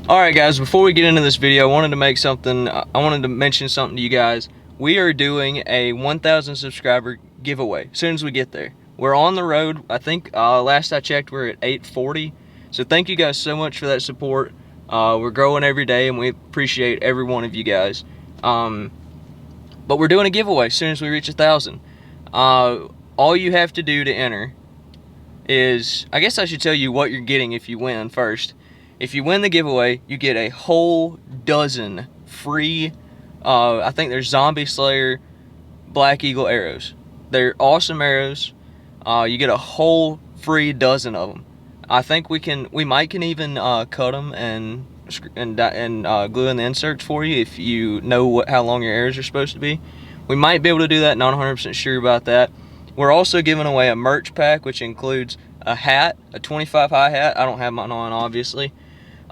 Alright guys, before we get into this video, I wanted to mention something to you guys. We are doing a 1,000 subscriber giveaway as soon as we get there. We're on the road. I think last I checked we're at 840. So thank you guys so much for that support. We're growing every day and we appreciate every one of you guys. But we're doing a giveaway as soon as we reach 1,000. All you have to do to enter is, I guess I should tell you what you're getting if you win first. If you win the giveaway, you get a whole dozen free, I think there's Zombie Slayer Black Eagle arrows. They're awesome arrows. You get a whole free dozen of them. I think we might even cut them and glue in the inserts for you if you know how long your arrows are supposed to be. We might be able to do that, not 100% sure about that. We're also giving away a merch pack, which includes a hat, a 25 high hat. I don't have mine on, obviously.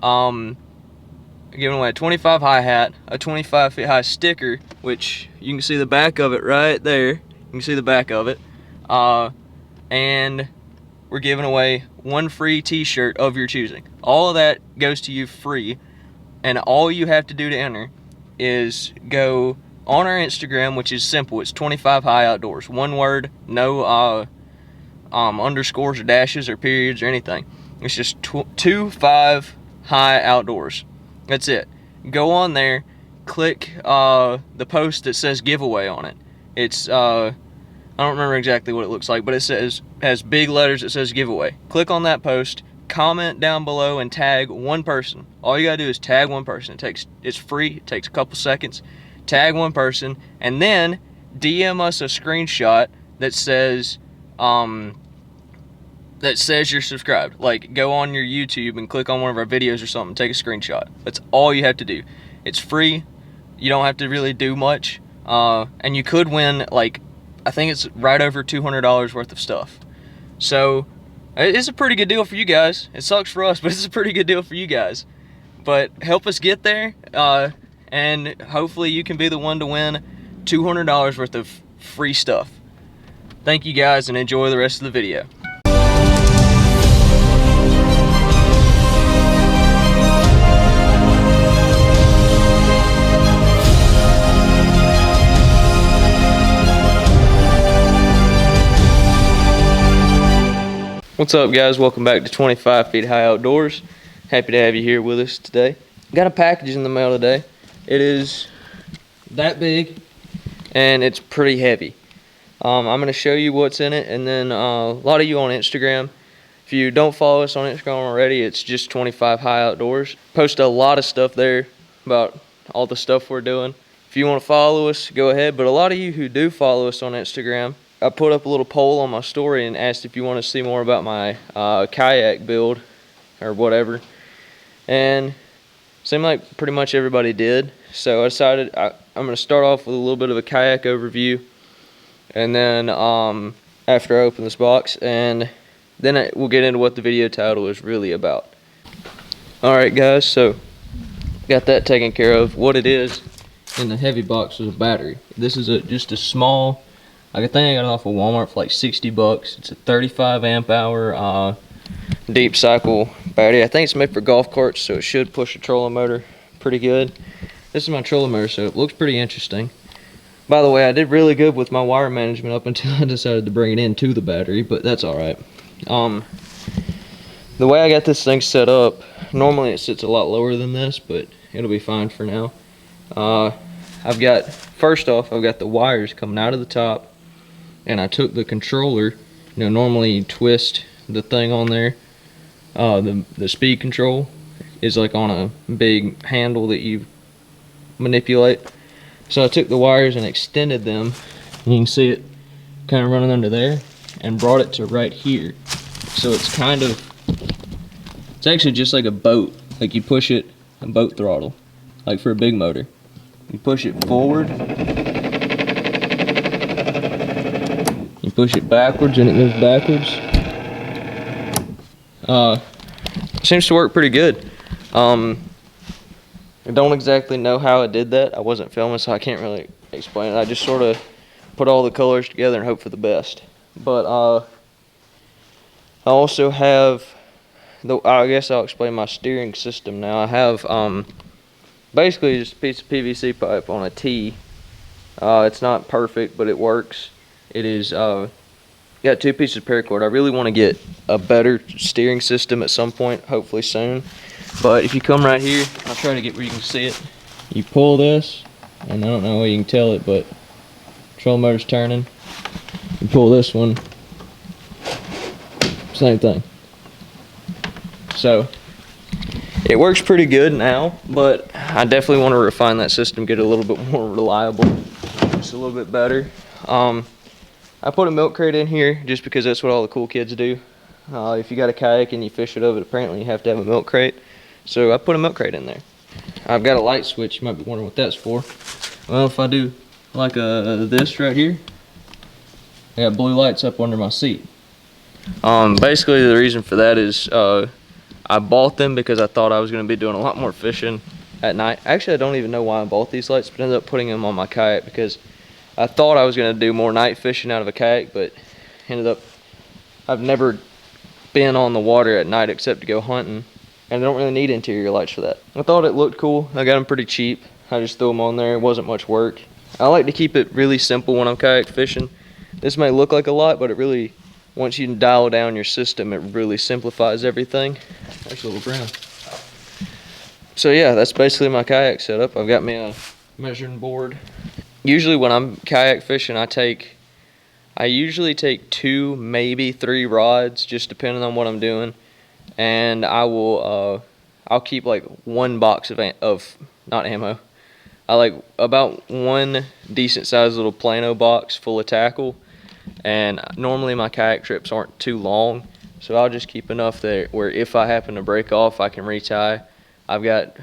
Giving away a 25 high hat, a 25 feet high sticker, which you can see the back of it right there. You can see the back of it. And we're giving away one free t-shirt of your choosing. All of that goes to you free, and all you have to do to enter is go on our Instagram, which is simple. It's 25 High Outdoors. One word, no underscores or dashes or periods or anything. It's just 25 High Outdoors. That's it. Go on there, click the post that says giveaway on it. It's I don't remember exactly what it looks like, but it has big letters that says giveaway. Click on that post, comment down below, and tag one person. All you gotta do is tag one person. It's free. It takes a couple seconds. Tag one person, and then DM us a screenshot that says you're subscribed. Like, go on your YouTube and click on one of our videos or something, take a screenshot. That's all you have to do. It's free. You don't have to really do much, and you could win, like, I think it's right over $200 worth of stuff. So it's a pretty good deal for you guys. It sucks for us, but it's a pretty good deal for you guys. But help us get there, and hopefully you can be the one to win $200 worth of free stuff. Thank you guys, and enjoy the rest of the video. What's up guys, welcome back to 25 Feet High Outdoors. Happy to have you here with us today. Got a package in the mail today. It is that big and it's pretty heavy. I'm going to show you what's in it, and then a lot of you on Instagram, if you don't follow us on Instagram already, it's just 25 High Outdoors. Post a lot of stuff there about all the stuff we're doing. If you want to follow us, go ahead, but a lot of you who do follow us on Instagram, I put up a little poll on my story and asked if you want to see more about my kayak build or whatever, and it seemed like pretty much everybody did. So I decided I'm going to start off with a little bit of a kayak overview, and then after I open this box, and then we'll get into what the video title is really about. Alright guys, so got that taken care of. What it is in the heavy box is a battery. This is just a small, I think I got it off of Walmart for like 60 bucks. It's a 35 amp hour deep cycle battery. I think it's made for golf carts, so it should push a trolling motor pretty good. This is my trolling motor, so it looks pretty interesting. By the way, I did really good with my wire management up until I decided to bring it into the battery, but that's alright. The way I got this thing set up, normally it sits a lot lower than this, but it'll be fine for now. First off, I've got the wires coming out of the top, and I took the controller. You know, normally you twist the thing on there. The speed control is like on a big handle that you manipulate. So I took the wires and extended them. You can see it kind of running under there, and brought it to right here. So it's actually just like a boat. Like you push it, a boat throttle, like for a big motor. You push it forward, you push it backwards and it goes backwards. Seems to work pretty good. I don't exactly know how I did that. I wasn't filming, so I can't really explain it. I just sort of put all the colors together and hope for the best. But I also have I guess I'll explain my steering system now. I have basically just a piece of PVC pipe on a T. It's not perfect, but it works. It is got 2 pieces of paracord. I really want to get a better steering system at some point, hopefully soon. But if you come right here, I'll try to get where you can see it. You pull this, and I don't know how you can tell it, but control motor's turning. You pull this one, same thing. So it works pretty good now, but I definitely want to refine that system, get it a little bit more reliable, just a little bit better. I put a milk crate in here just because that's what all the cool kids do. If you got a kayak and you fish it over, apparently you have to have a milk crate. So I put a milk crate in there. I've got a light switch. You might be wondering what that's for. Well, if I do like this right here, I got blue lights up under my seat. Basically the reason for that is I bought them because I thought I was going to be doing a lot more fishing at night. Actually, I don't even know why I bought these lights, but I ended up putting them on my kayak because I thought I was going to do more night fishing out of a kayak, but ended up, I've never been on the water at night except to go hunting, and I don't really need interior lights for that. I thought it looked cool. I got them pretty cheap. I just threw them on there. It wasn't much work. I like to keep it really simple when I'm kayak fishing. This may look like a lot, but it really, once you dial down your system, it really simplifies everything. There's a little brown. So yeah, that's basically my kayak setup. I've got me a measuring board. Usually when I'm kayak fishing, I usually take 2, maybe 3 rods, just depending on what I'm doing. And I'll keep like 1 box of not ammo. I like about 1 decent sized little Plano box full of tackle. And normally my kayak trips aren't too long, so I'll just keep enough there where if I happen to break off, I can retie. I've got,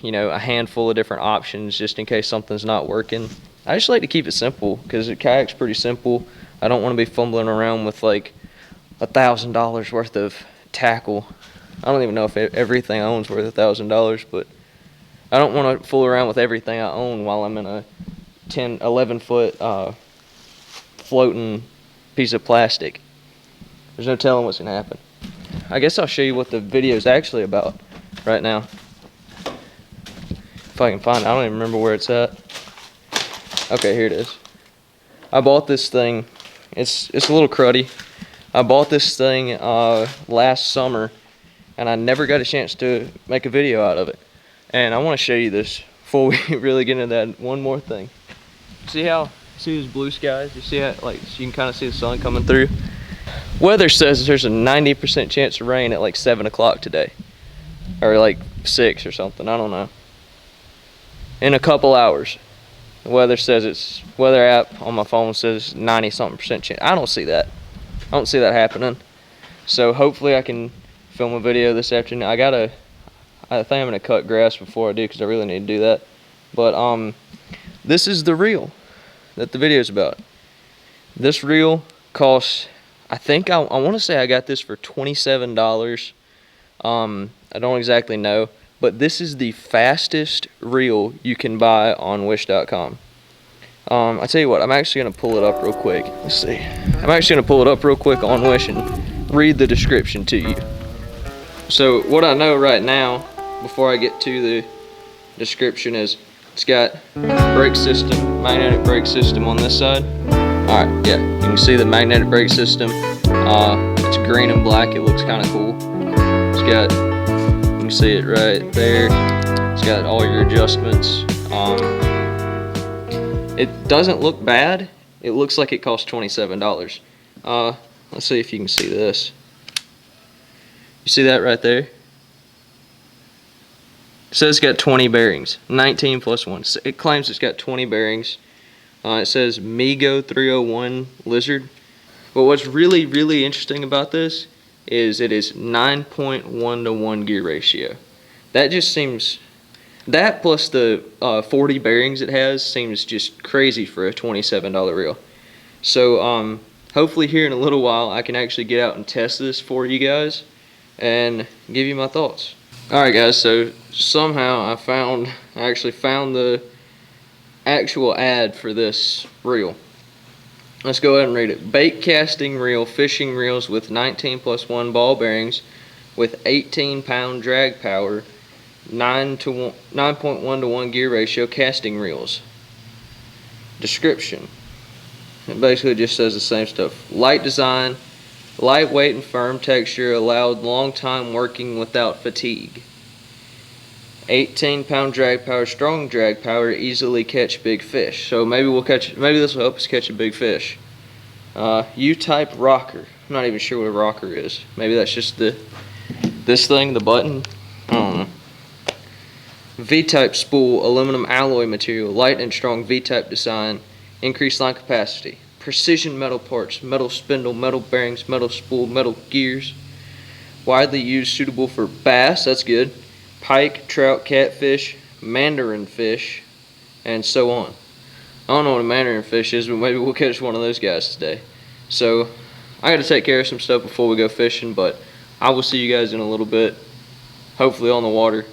you know, a handful of different options just in case something's not working. I just like to keep it simple because the kayak's pretty simple. I don't want to be fumbling around with like $1,000 worth of tackle. I don't even know if everything I own is worth $1,000, but I don't want to fool around with everything I own while I'm in a 11 foot floating piece of plastic. There's no telling what's gonna happen. I guess I'll show you what the video is actually about right now. If I can find it. I don't even remember where it's at. Okay, here it is. I bought this thing. It's a little cruddy. I bought this thing last summer, and I never got a chance to make a video out of it. And I want to show you this before we really get into that. One more thing. See these blue skies? You see how, like, you can kind of see the sun coming through? Weather says there's a 90% chance of rain at like 7 o'clock today. Or like 6 or something, I don't know. In a couple hours. The weather says weather app on my phone says 90-something% chance. I don't see that. I don't see that happening. So hopefully I can film a video this afternoon. I think I'm gonna cut grass before I do because I really need to do that. But this is the reel that the video is about. This reel costs, I think I want to say I got this for $27. I don't exactly know, but this is the fastest reel you can buy on wish.com. I tell you what, I'm actually going to pull it up real quick. Let's see. I'm actually going to pull it up real quick on Wish and read the description to you. So what I know right now, before I get to the description, is it's got brake system, magnetic brake system on this side. Alright, yeah, you can see the magnetic brake system. It's green and black, it looks kind of cool. It's got, you can see it right there. It's got all your adjustments. It doesn't look bad. It looks like it costs $27. Let's see if you can see this. You see that right there? It says it's got 20 bearings, 19 plus 1. It claims it's got 20 bearings. It says Mego 301 Lizard. But what's really, really interesting about this is it is 9.1 to 1 gear ratio. That just seems, that plus the 40 bearings it has seems just crazy for a $27 reel. So hopefully here in a little while I can actually get out and test this for you guys and give you my thoughts. Alright guys, so somehow I actually found the actual ad for this reel. Let's go ahead and read it. Bait casting reel, fishing reels with 19 plus 1 ball bearings, with 18-pound drag power, 9.1 to 1 gear ratio casting reels. Description. It basically just says the same stuff. Light design, lightweight and firm texture, allowed long time working without fatigue. 18-pound drag power, strong drag power, easily catch big fish. So maybe this will help us catch a big fish. U-type rocker. I'm not even sure what a rocker is. Maybe that's just this thing, the button. I don't know. V-type spool, aluminum alloy material, light and strong V-type design, increased line capacity, precision metal parts, metal spindle, metal bearings, metal spool, metal gears, widely used, suitable for bass, that's good, pike, trout, catfish, mandarin fish, and so on. I don't know what a mandarin fish is, but maybe we'll catch one of those guys today. So I got to take care of some stuff before we go fishing, but I will see you guys in a little bit, hopefully on the water.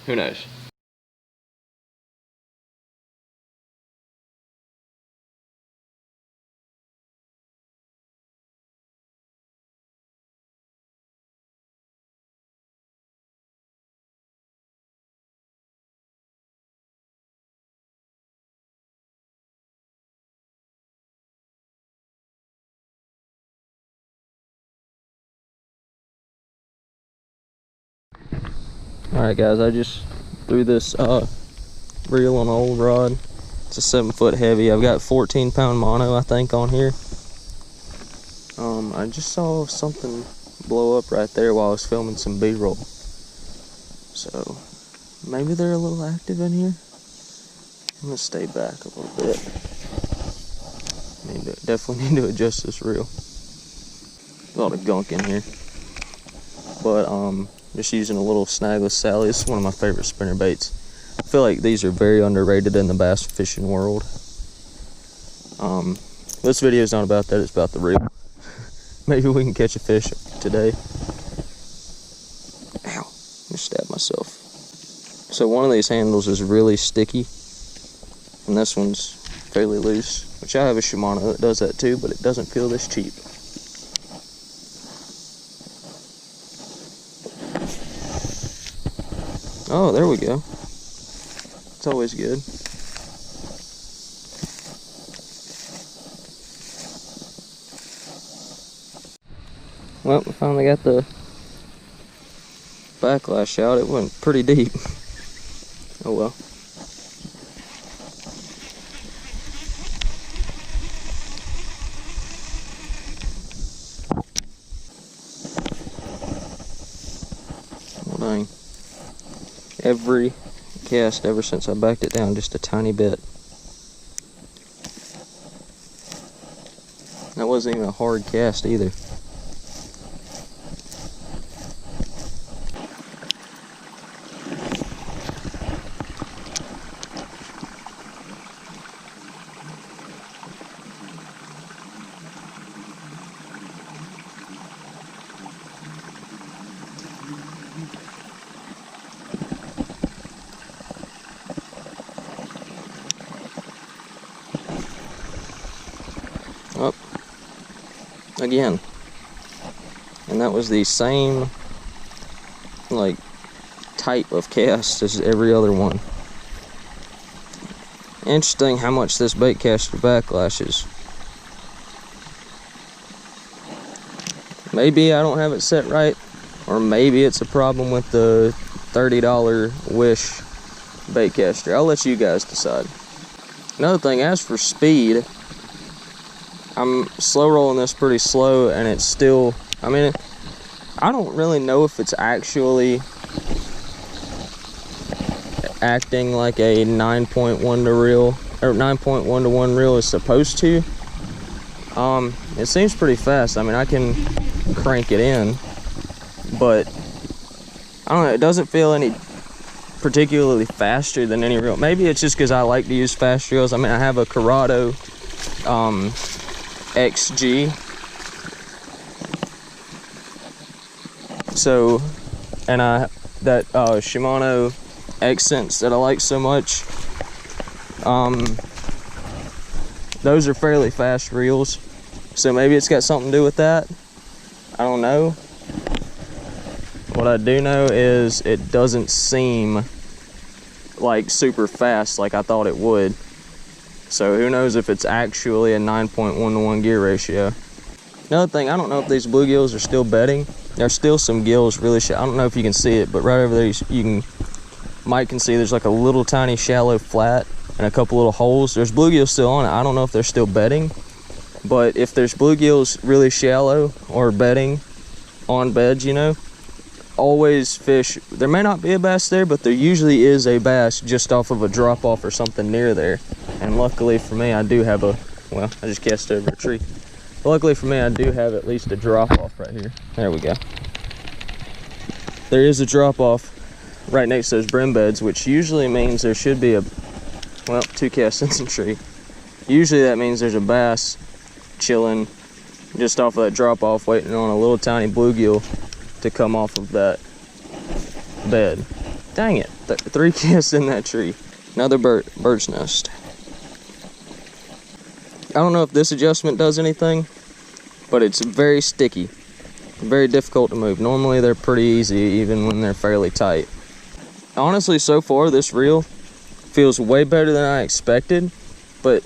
Who knows? Alright guys, I just threw this reel on an old rod. It's a 7-foot heavy. I've got 14-pound mono, I think, on here. I just saw something blow up right there while I was filming some B-roll. So maybe they're a little active in here. I'm gonna stay back a little bit. Definitely need to adjust this reel. A lot of gunk in here. But just using a little snagless Sally. This is one of my favorite spinner baits. I feel like these are very underrated in the bass fishing world. This video is not about that, it's about the reel. Maybe we can catch a fish today. Ow, I stabbed myself. So one of these handles is really sticky, and this one's fairly loose, which I have a Shimano that does that too, but it doesn't feel this cheap. Oh, there we go. It's always good. Well, we finally got the backlash out. It went pretty deep. Oh well. Well, dang. Every cast ever since I backed it down just a tiny bit. That wasn't even a hard cast either. Up again, and that was the same like type of cast as every other one. Interesting how much this Baitcaster backlashes. Maybe I don't have it set right, or maybe it's a problem with the $30 Wish Baitcaster. I'll let you guys decide. Another thing, as for speed, I'm slow rolling this pretty slow, and it's still, I mean, I don't really know if it's actually acting like a 9.1 to reel, or 9.1 to 1 reel is supposed to. It seems pretty fast. I mean, I can crank it in, but I don't know, it doesn't feel any particularly faster than any reel. Maybe it's just because I like to use fast reels. I mean, I have a Corrado XG, so, and that Shimano Accents that I like so much, those are fairly fast reels, so maybe it's got something to do with that. I don't know, What I do know is it doesn't seem like super fast like I thought it would. So who knows if it's actually a 9.1-to-1 gear ratio. Another thing, I don't know if these bluegills are still bedding. There's still some gills really I don't know if you can see it, but right over there Mike can see there's like a little tiny shallow flat and a couple little holes. There's bluegills still on it. I don't know if they're still bedding, but if there's bluegills really shallow or bedding on beds, you know, always fish. There may not be a bass there, but there usually is a bass just off of a drop off or something near there. And luckily for me, I do have I just cast over a tree. But luckily for me, I do have at least a drop off right here. There we go. There is a drop off right next to those brim beds, which usually means there should be two casts in some tree. Usually that means there's a bass chilling just off of that drop off, waiting on a little tiny bluegill to come off of that bed. Dang it, 3 casts in that tree. Another bird's nest. I don't know if this adjustment does anything, but it's very sticky, very difficult to move. Normally they're pretty easy even when they're fairly tight. Honestly, so far this reel feels way better than I expected, but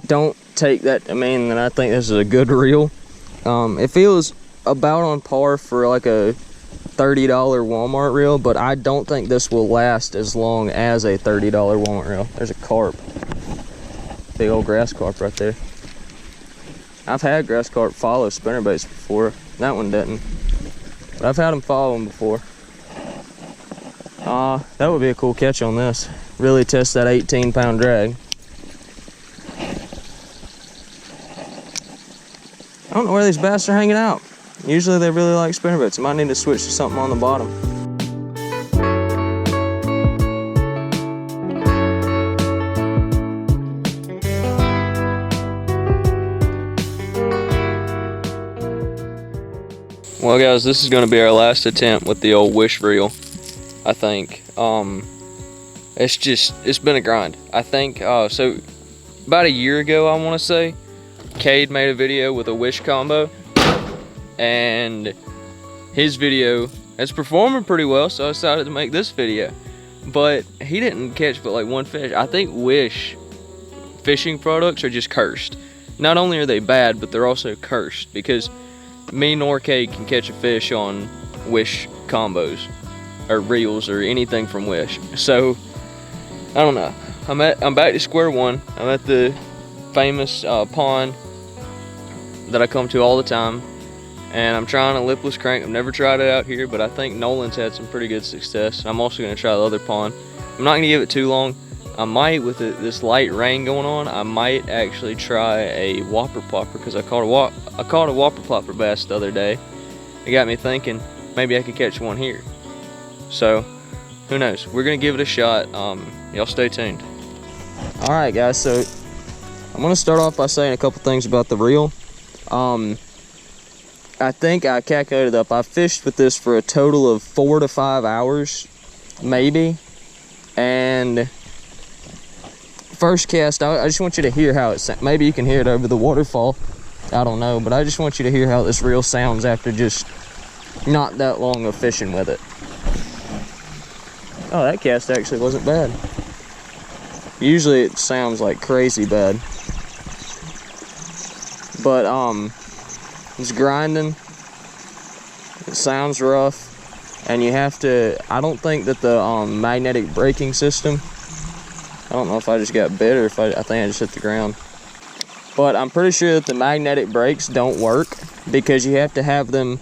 don't take that to mean that I think this is a good reel. It feels about on par for like a $30 Walmart reel, but I don't think this will last as long as a $30 Walmart reel. There's a carp. Big old grass carp right there. I've had grass carp follow spinnerbaits before. That one didn't. But I've had them follow them before. That would be a cool catch on this. Really test that 18-pound drag. I don't know where these bass are hanging out. Usually they really like spinnerbaits. I might need to switch to something on the bottom. Well guys, this is going to be our last attempt with the old wish reel, I think. It's been a grind. I think, so about a year ago, I want to say, CADE made a video with a wish combo, and his video is performing pretty well, so I decided to make this video. But he didn't catch but like one fish. I think wish fishing products are just cursed. Not only are they bad, but they're also cursed, because me nor CADE can catch a fish on wish combos or reels or anything from wish. So I don't know, I'm back to square one. I'm at the famous pond that I come to all the time, and I'm trying a lipless crank. I've never tried it out here, but I think Nolan's had some pretty good success. I'm also going to try the other pond. I'm not going to give it too long. I might, with this light rain going on, I might actually try a whopper plopper, because I caught a whopper plopper bass the other day. It got me thinking maybe I could catch one here. So who knows? We're gonna give it a shot. Y'all stay tuned. All right, guys. So I'm gonna start off by saying a couple things about the reel. I think I calculated up. I fished with this for a total of 4 to 5 hours, maybe, and first cast, I just want you to hear how it sounds. Maybe you can hear it over the waterfall. I don't know, but I just want you to hear how this reel sounds after just not that long of fishing with it. Oh, that cast actually wasn't bad. Usually it sounds like crazy bad. But, it's grinding. It sounds rough. And you have to, I don't think that the magnetic braking system, I don't know if I just got bit or if I think I just hit the ground. But I'm pretty sure that the magnetic brakes don't work, because you have to have them.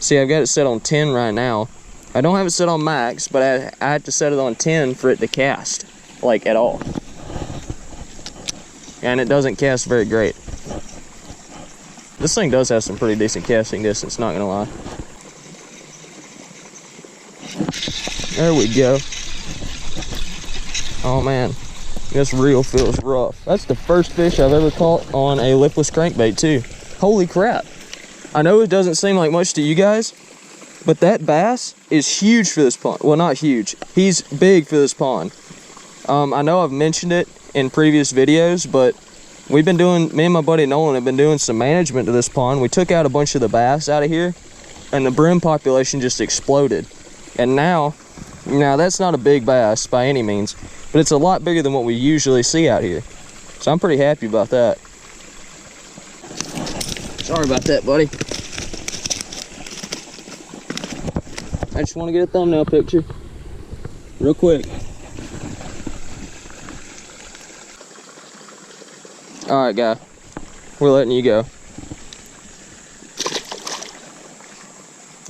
See, I've got it set on 10 right now. I don't have it set on max, but I have to set it on 10 for it to cast, like, at all. And it doesn't cast very great. This thing does have some pretty decent casting distance, not gonna lie. There we go. Oh man, this reel feels rough. That's the first fish I've ever caught on a lipless crankbait too. Holy crap. I know it doesn't seem like much to you guys, but that bass is huge for this pond. Well, not huge. He's big for this pond. I know I've mentioned it in previous videos, but we've been doing, me and my buddy Nolan have been doing some management to this pond. We took out a bunch of the bass out of here, and the brim population just exploded. And now that's not a big bass by any means, but it's a lot bigger than what we usually see out here. So I'm pretty happy about that. Sorry about that, buddy. I just want to get a thumbnail picture real quick. All right, guy, we're letting you go.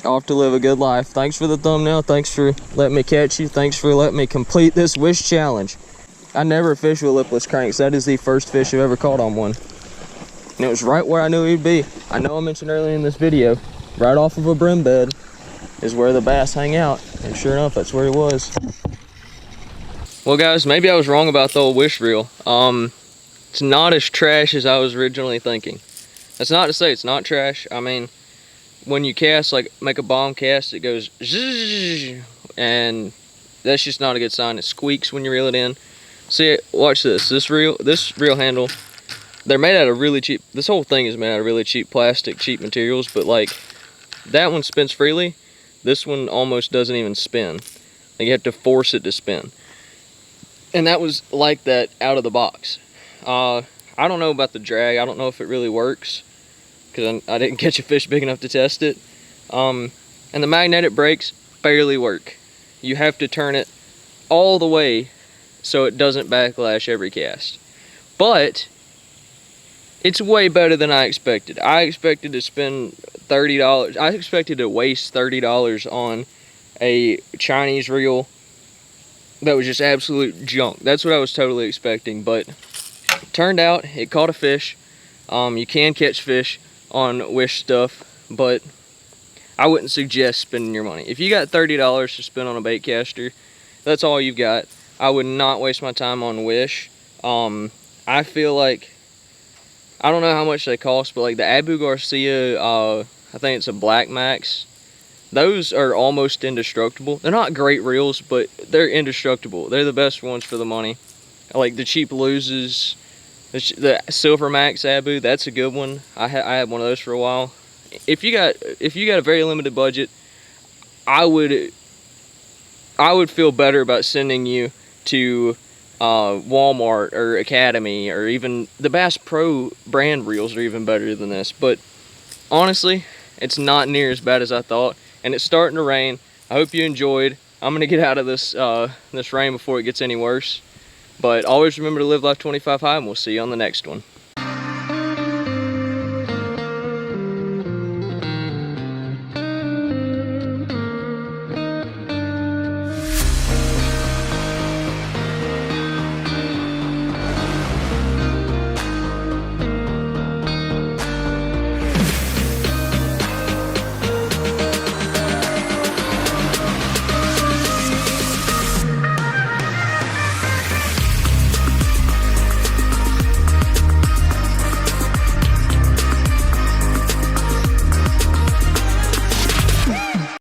Off to live a good life. Thanks for the thumbnail. Thanks for letting me catch you. Thanks for letting me complete this wish challenge. I never fish with lipless cranks. That is the first fish I've ever caught on one. And it was right where I knew he'd be. I know I mentioned earlier in this video, right off of a brim bed is where the bass hang out. And sure enough, that's where he was. Well guys, maybe I was wrong about the old wish reel. It's not as trash as I was originally thinking. That's not to say it's not trash. I mean, when you cast, like make a bomb cast, it goes zzz, and that's just not a good sign. It squeaks when you reel it in. See, watch this. This reel handle, they're made out of really cheap, this whole thing is made out of really cheap plastic, cheap materials, but like that one spins freely. This one almost doesn't even spin. Like you have to force it to spin. And that was like that out of the box. I don't know about the drag. I don't know if it really works, because I didn't catch a fish big enough to test it. And the magnetic brakes barely work. You have to turn it all the way so it doesn't backlash every cast. But it's way better than I expected. I expected to spend $30. I expected to waste $30 on a Chinese reel that was just absolute junk. That's what I was totally expecting, but it turned out it caught a fish. You can catch fish on wish stuff, but I wouldn't suggest spending your money. If you got $30 to spend on a bait caster, that's all you've got. I would not waste my time on wish. I feel like, I don't know how much they cost, but like the Abu Garcia, I think it's a Black Max, those are almost indestructible. They're not great reels, but they're indestructible. They're the best ones for the money. Like the cheap loses, the Silver Max Abu, that's a good one. I had one of those for a while. If you got a very limited budget, I would feel better about sending you to Walmart or Academy, or even the Bass Pro brand reels are even better than this. But honestly, it's not near as bad as I thought, and it's starting to rain. I hope you enjoyed. I'm gonna get out of this this rain before it gets any worse. But always remember to live life 25 high, and we'll see you on the next one.